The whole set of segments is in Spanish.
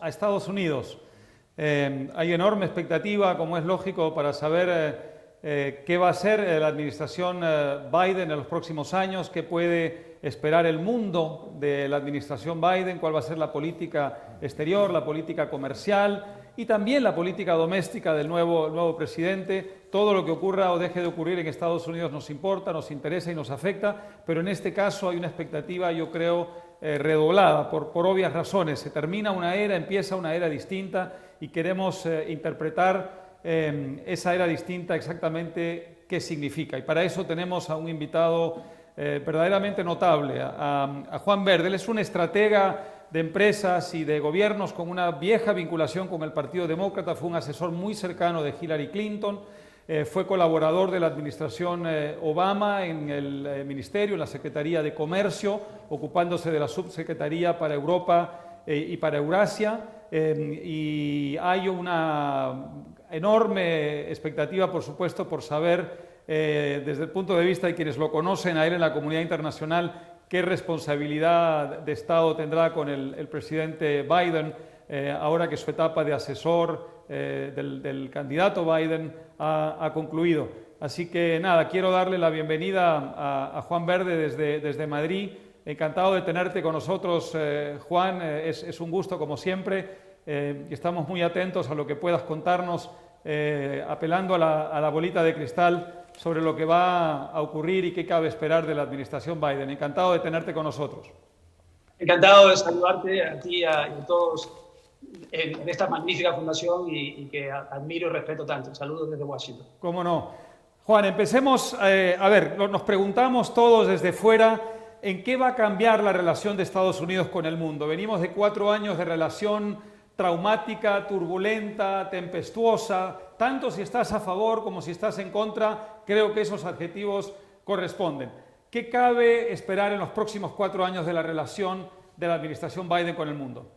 a Estados Unidos. Hay enorme expectativa, como es lógico, para saber qué va a hacer la administración Biden en los próximos años, qué puede esperar el mundo de la administración Biden, cuál va a ser la política exterior, la política comercial y también la política doméstica del nuevo presidente. Todo lo que ocurra o deje de ocurrir en Estados Unidos nos importa, nos interesa y nos afecta, pero en este caso hay una expectativa, yo creo, redoblada por obvias razones. Se termina una era, empieza una era distinta y queremos interpretar esa era distinta exactamente qué significa. Y para eso tenemos a un invitado verdaderamente notable, a Juan Verde. Él es un estratega de empresas y de gobiernos con una vieja vinculación con el Partido Demócrata, fue un asesor muy cercano de Hillary Clinton, fue colaborador de la administración Obama en el ministerio, en la Secretaría de Comercio, ocupándose de la subsecretaría para Europa y para Eurasia, y hay una enorme expectativa, por supuesto, por saber desde el punto de vista de quienes lo conocen a él en la comunidad internacional, qué responsabilidad de Estado tendrá con el presidente Biden ahora que su etapa de asesor del candidato Biden ha concluido. Así que nada, quiero darle la bienvenida a Juan Verde desde Madrid. Encantado de tenerte con nosotros, Juan. Es un gusto como siempre. Estamos muy atentos a lo que puedas contarnos, apelando a la bolita de cristal sobre lo que va a ocurrir y qué cabe esperar de la administración Biden. Encantado de tenerte con nosotros. Encantado de saludarte a ti y a todos en esta magnífica fundación y que admiro y respeto tanto. Saludos desde Washington. Cómo no. Juan, empecemos. A ver, nos preguntamos todos desde fuera en qué va a cambiar la relación de Estados Unidos con el mundo. Venimos de 4 años de relación traumática, turbulenta, tempestuosa. Tanto si estás a favor como si estás en contra, creo que esos adjetivos corresponden. ¿Qué cabe esperar en los próximos 4 años de la relación de la administración Biden con el mundo?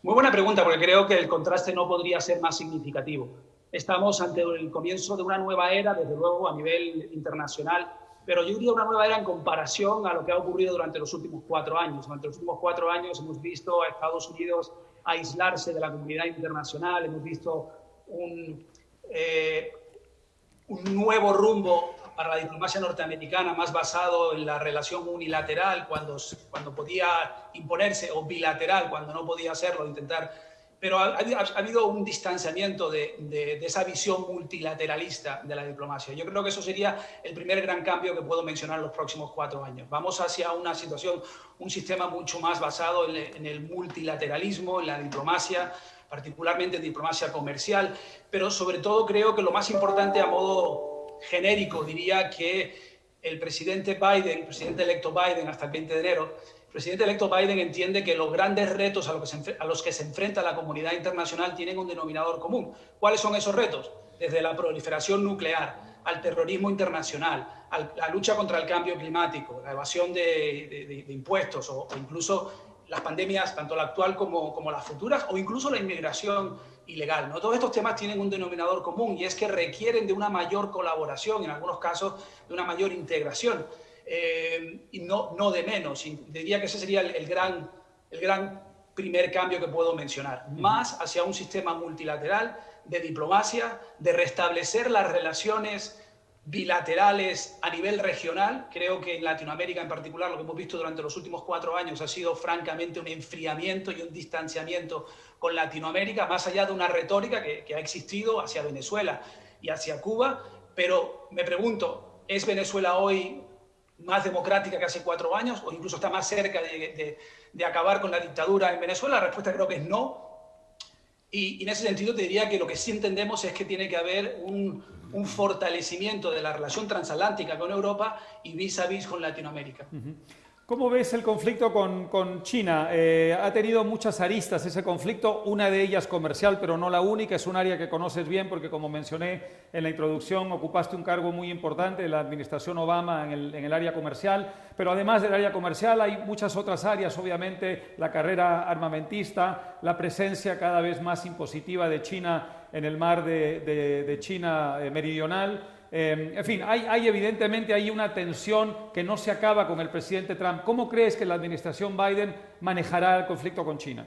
Muy buena pregunta, porque creo que el contraste no podría ser más significativo. Estamos ante el comienzo de una nueva era, desde luego, a nivel internacional, pero yo diría una nueva era en comparación a lo que ha ocurrido durante los últimos 4 años. Durante los últimos 4 años hemos visto a Estados Unidos aislarse de la comunidad internacional, hemos visto un nuevo rumbo para la diplomacia norteamericana más basado en la relación unilateral cuando podía imponerse, o bilateral cuando no podía hacerlo, intentar. Pero ha habido un distanciamiento de esa visión multilateralista de la diplomacia. Yo creo que eso sería el primer gran cambio que puedo mencionar en los próximos 4 años. Vamos hacia una situación, un sistema mucho más basado en el multilateralismo, en la diplomacia, particularmente en diplomacia comercial, pero sobre todo creo que lo más importante a modo genérico diría que el presidente Biden, el presidente electo Biden hasta el 20 de enero, el presidente electo Biden entiende que los grandes retos a los que se enfrenta la comunidad internacional tienen un denominador común. ¿Cuáles son esos retos? Desde la proliferación nuclear, al terrorismo internacional, a la lucha contra el cambio climático, la evasión de impuestos o incluso las pandemias, tanto la actual como las futuras, o incluso la inmigración ilegal, ¿no? Todos estos temas tienen un denominador común y es que requieren de una mayor colaboración, en algunos casos de una mayor integración. Y no de menos. Y diría que ese sería el gran primer cambio que puedo mencionar. Más hacia un sistema multilateral de diplomacia, de restablecer las relaciones bilaterales a nivel regional. Creo que en Latinoamérica en particular lo que hemos visto durante los últimos 4 años ha sido francamente un enfriamiento y un distanciamiento con Latinoamérica, más allá de una retórica que ha existido hacia Venezuela y hacia Cuba. Pero me pregunto, ¿es Venezuela hoy más democrática que hace 4 años o incluso está más cerca de acabar con la dictadura en Venezuela? La respuesta creo que es no. Y en ese sentido te diría que lo que sí entendemos es que tiene que haber un fortalecimiento de la relación transatlántica con Europa y vis a vis con Latinoamérica. ¿Cómo ves el conflicto con China? Ha tenido muchas aristas ese conflicto, una de ellas comercial, pero no la única. Es un área que conoces bien porque, como mencioné en la introducción, ocupaste un cargo muy importante en la administración Obama en el área comercial. Pero además del área comercial hay muchas otras áreas, obviamente la carrera armamentista, la presencia cada vez más impositiva de China en el mar de China meridional. En fin, hay evidentemente ahí una tensión que no se acaba con el presidente Trump. ¿Cómo crees que la administración Biden manejará el conflicto con China?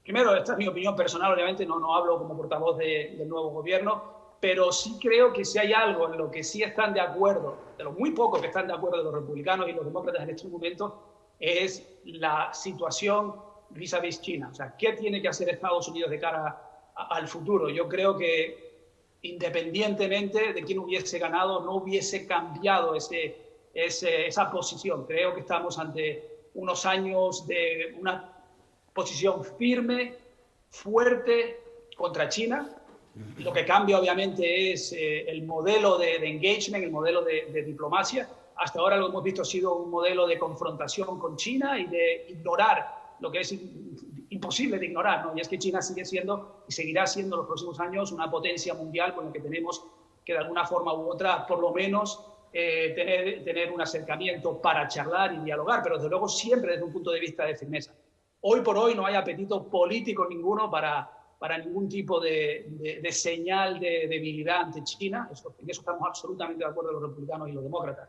Primero, esta es mi opinión personal, obviamente no hablo como portavoz del nuevo gobierno, pero sí creo que si hay algo en lo que sí están de acuerdo, de los muy pocos que están de acuerdo de los republicanos y los demócratas en este momento, es la situación vis-a-vis China. O sea, ¿qué tiene que hacer Estados Unidos de cara al futuro? Yo creo que independientemente de quién hubiese ganado, no hubiese cambiado esa posición. Creo que estamos ante unos años de una posición firme, fuerte contra China. Lo que cambia obviamente es el modelo de engagement, el modelo de diplomacia. Hasta ahora lo hemos visto ha sido un modelo de confrontación con China y de ignorar lo que es imposible de ignorar, ¿no? Y es que China sigue siendo y seguirá siendo en los próximos años una potencia mundial con la que tenemos que de alguna forma u otra por lo menos tener un acercamiento para charlar y dialogar, pero desde luego siempre desde un punto de vista de firmeza. Hoy por hoy no hay apetito político ninguno para ningún tipo de señal de debilidad ante China. En eso estamos absolutamente de acuerdo los republicanos y los demócratas.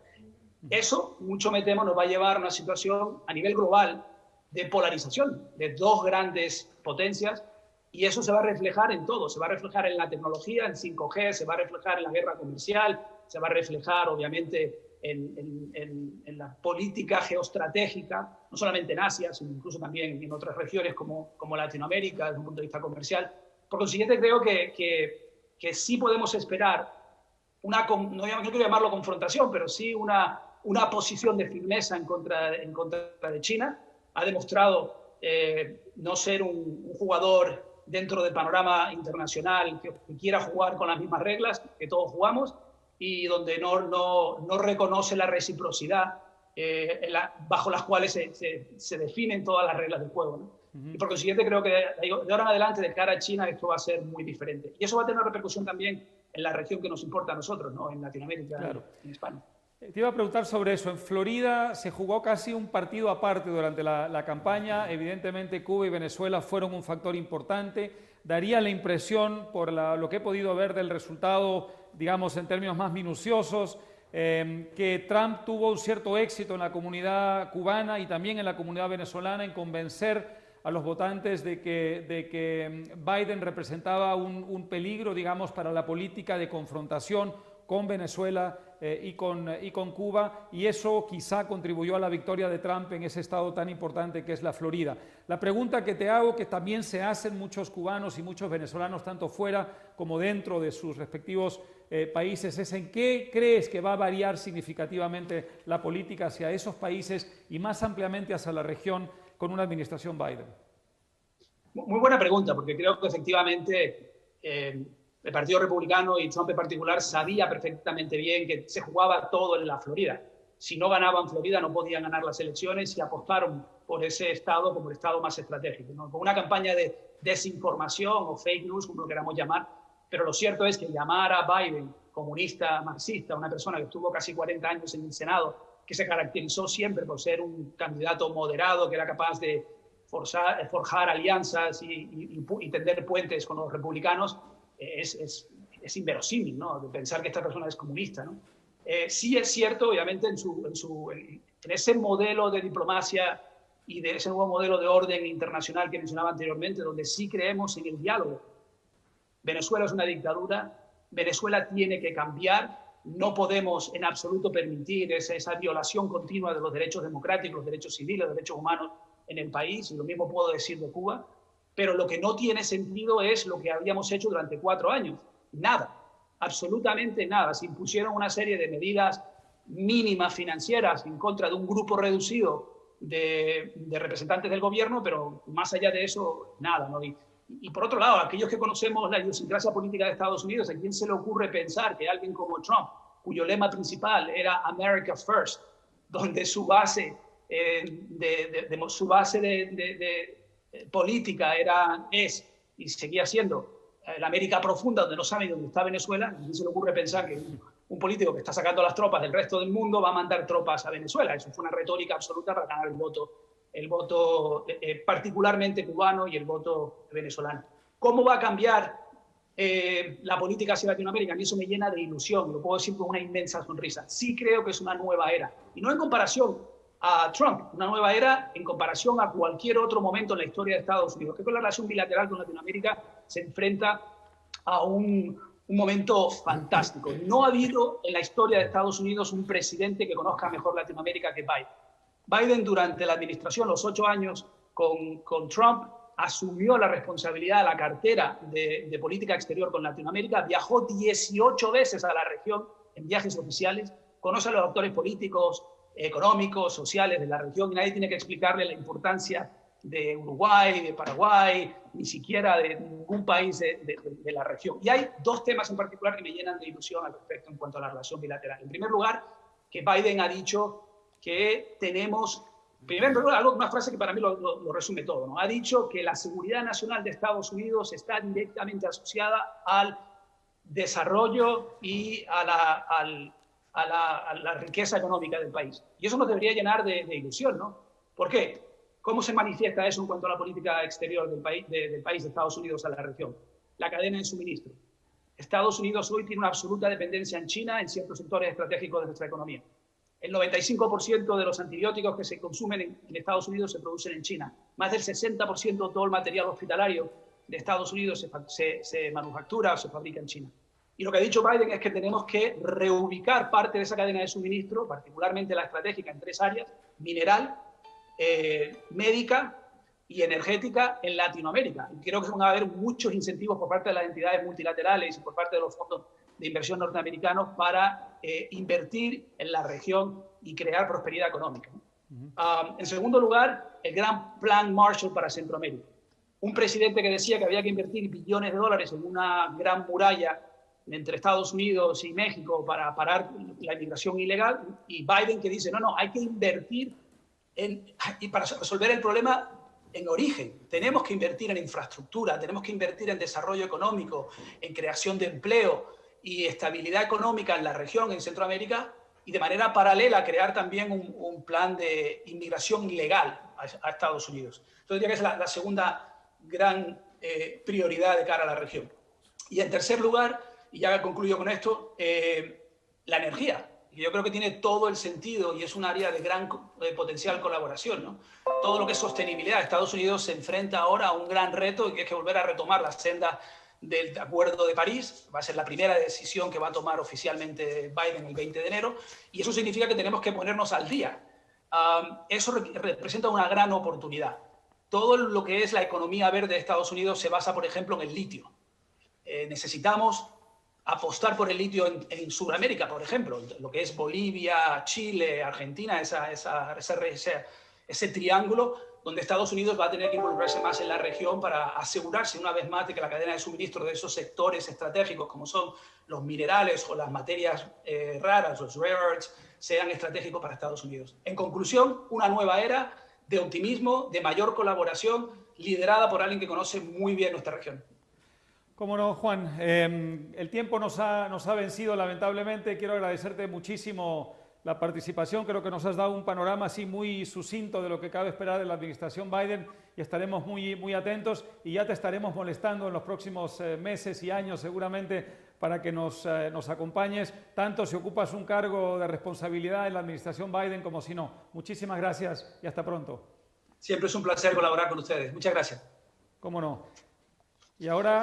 Eso, mucho me temo, nos va a llevar a una situación a nivel global de polarización de dos grandes potencias, y eso se va a reflejar en todo. Se va a reflejar en la tecnología, en 5G, se va a reflejar en la guerra comercial, se va a reflejar obviamente en la política geoestratégica, no solamente en Asia, sino incluso también en otras regiones como Latinoamérica, desde un punto de vista comercial. Por consiguiente, creo que sí podemos esperar no quiero llamarlo confrontación, pero sí una posición de firmeza en contra de China. Ha demostrado no ser un jugador dentro del panorama internacional que quiera jugar con las mismas reglas que todos jugamos, y donde no reconoce la reciprocidad bajo las cuales se definen todas las reglas del juego, ¿no? Y por consiguiente creo que de ahora en adelante, de cara a China, esto va a ser muy diferente. Y eso va a tener una repercusión también en la región que nos importa a nosotros, ¿no? En Latinoamérica, claro, en España. Te iba a preguntar sobre eso. En Florida se jugó casi un partido aparte durante la campaña. Evidentemente Cuba y Venezuela fueron un factor importante. Daría la impresión, por lo que he podido ver del resultado, digamos en términos más minuciosos, que Trump tuvo un cierto éxito en la comunidad cubana y también en la comunidad venezolana en convencer a los votantes de que Biden representaba un peligro, digamos, para la política de confrontación con Venezuela y con Cuba, y eso quizá contribuyó a la victoria de Trump en ese estado tan importante que es la Florida. La pregunta que te hago, que también se hacen muchos cubanos y muchos venezolanos, tanto fuera como dentro de sus respectivos países, es ¿en qué crees que va a variar significativamente la política hacia esos países y más ampliamente hacia la región con una administración Biden? Muy buena pregunta, porque creo que efectivamente el Partido Republicano y Trump en particular sabía perfectamente bien que se jugaba todo en la Florida. Si no ganaban Florida no podían ganar las elecciones, y apostaron por ese estado como el estado más estratégico, ¿no? Con una campaña de desinformación o fake news, como lo queramos llamar, pero lo cierto es que llamar a Biden comunista, marxista, una persona que estuvo casi 40 años en el Senado, que se caracterizó siempre por ser un candidato moderado, que era capaz de forjar alianzas y tender puentes con los republicanos, es inverosímil, ¿no? De pensar que esta persona es comunista, ¿no? Sí es cierto, obviamente, en ese modelo de diplomacia y de ese nuevo modelo de orden internacional que mencionaba anteriormente, donde sí creemos en el diálogo. Venezuela es una dictadura, Venezuela tiene que cambiar, no podemos en absoluto permitir esa violación continua de los derechos democráticos, los derechos civiles, los derechos humanos en el país, y lo mismo puedo decir de Cuba. Pero lo que no tiene sentido es lo que habíamos hecho durante 4 años. Nada, absolutamente nada. Se impusieron una serie de medidas mínimas financieras en contra de un grupo reducido de representantes del gobierno, pero más allá de eso, nada, ¿no? Y por otro lado, aquellos que conocemos la idiosincrasia política de Estados Unidos, ¿a quién se le ocurre pensar que alguien como Trump, cuyo lema principal era America First, donde su base política es y seguía siendo la América profunda, donde no sabe dónde está Venezuela? ¿A quién se le ocurre pensar que un político que está sacando las tropas del resto del mundo va a mandar tropas a Venezuela? Eso fue una retórica absoluta para ganar el voto particularmente cubano y el voto venezolano. ¿Cómo va a cambiar la política hacia Latinoamérica? A mí eso me llena de ilusión, lo puedo decir con una inmensa sonrisa. Sí creo que es una nueva era, y no en comparación a Trump, una nueva era en comparación a cualquier otro momento en la historia de Estados Unidos, que con la relación bilateral con Latinoamérica se enfrenta a un momento fantástico. No ha habido en la historia de Estados Unidos un presidente que conozca mejor Latinoamérica que Biden. Biden, durante la administración, los 8 años con Trump, asumió la responsabilidad, la cartera de política exterior con Latinoamérica, viajó 18 veces a la región en viajes oficiales, conoce a los actores políticos, económicos, sociales de la región, y nadie tiene que explicarle la importancia de Uruguay, de Paraguay, ni siquiera de ningún país de la región. Y hay 2 temas en particular que me llenan de ilusión al respecto en cuanto a la relación bilateral. En primer lugar, que Biden ha dicho que tenemos, primero, una frase que para mí lo resume todo, ¿no? Ha dicho que la seguridad nacional de Estados Unidos está directamente asociada al desarrollo y a la riqueza económica del país. Y eso nos debería llenar de ilusión, ¿no? ¿Por qué? ¿Cómo se manifiesta eso en cuanto a la política exterior del país de Estados Unidos a la región? La cadena de suministro. Estados Unidos hoy tiene una absoluta dependencia en China en ciertos sectores estratégicos de nuestra economía. El 95% de los antibióticos que se consumen en Estados Unidos se producen en China. Más del 60% de todo el material hospitalario de Estados Unidos se manufactura o se fabrica en China. Y lo que ha dicho Biden es que tenemos que reubicar parte de esa cadena de suministro, particularmente la estratégica, en 3 áreas: mineral, médica y energética en Latinoamérica. Y creo que van a haber muchos incentivos por parte de las entidades multilaterales y por parte de los fondos de inversión norteamericanos para invertir en la región y crear prosperidad económica. En segundo lugar, el gran plan Marshall para Centroamérica. Un presidente que decía que había que invertir billones de dólares en una gran muralla entre Estados Unidos y México para parar la inmigración ilegal, y Biden que dice, no, hay que invertir y para resolver el problema en origen. Tenemos que invertir en infraestructura, tenemos que invertir en desarrollo económico, en creación de empleo y estabilidad económica en la región, en Centroamérica, y de manera paralela crear también un plan de inmigración ilegal a Estados Unidos. Entonces diría que es la segunda gran prioridad de cara a la región. Y en tercer lugar, y ya concluyo con esto, la energía. Yo creo que tiene todo el sentido y es un área de gran potencial colaboración, ¿no? Todo lo que es sostenibilidad. Estados Unidos se enfrenta ahora a un gran reto y que es que volver a retomar la senda del Acuerdo de París. Va a ser la primera decisión que va a tomar oficialmente Biden el 20 de enero, y eso significa que tenemos que ponernos al día. Eso representa una gran oportunidad. Todo lo que es la economía verde de Estados Unidos se basa, por ejemplo, en el litio. Necesitamos apostar por el litio en Sudamérica, por ejemplo, lo que es Bolivia, Chile, Argentina, ese triángulo donde Estados Unidos va a tener que involucrarse más en la región para asegurarse una vez más de que la cadena de suministro de esos sectores estratégicos como son los minerales o las materias raras, los rare earths, sean estratégicos para Estados Unidos. En conclusión, una nueva era de optimismo, de mayor colaboración, liderada por alguien que conoce muy bien nuestra región. Cómo no, Juan. El tiempo nos ha vencido, lamentablemente. Quiero agradecerte muchísimo la participación. Creo que nos has dado un panorama así muy sucinto de lo que cabe esperar de la administración Biden, y estaremos muy atentos, y ya te estaremos molestando en los próximos meses y años seguramente para que nos acompañes, tanto si ocupas un cargo de responsabilidad en la administración Biden como si no. Muchísimas gracias y hasta pronto. Siempre es un placer colaborar con ustedes. Muchas gracias. Cómo no. Y ahora...